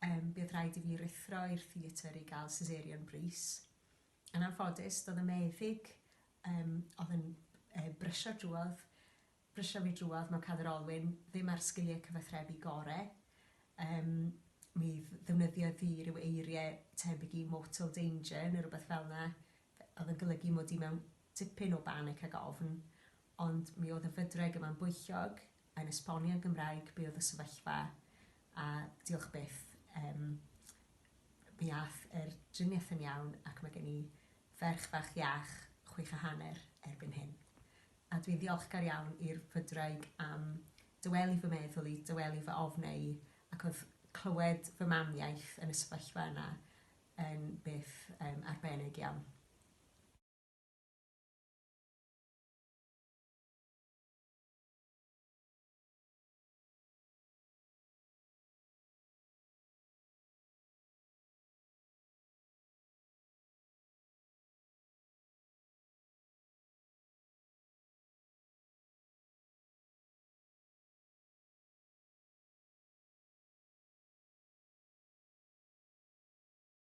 bydd rhaid i fi rithro i'r theatr i gael caesarean brys. Yn anffodus, doedd y meddyg oedd yn brysio fi drwodd mewn Cader Olwyn ddim ar sgiliau cyfathrebu gorau. Mi ddefnyddio fi rhyw eiriau tebyg i mortal danger neu rhywbeth fel yna. Oedd yn golygu mod i mewn tipyn o banic ag ofn, ond mi oedd y fydreg yma'n bwyllog yn esbonio yn Gymraeg be oedd y sefyllfa, a diolch byth, mi ath yr driniaeth yn iawn ac mae gen i ferch fach iach 6 a hanner erbyn hyn. A dwi'n ddiolchgar iawn i'r fydreg am dywelu fy meddwl i, dywelu fy ofnau i, ac oedd clywed fy mamiaeth yn y sefyllfa yna yn beth arbennig iawn.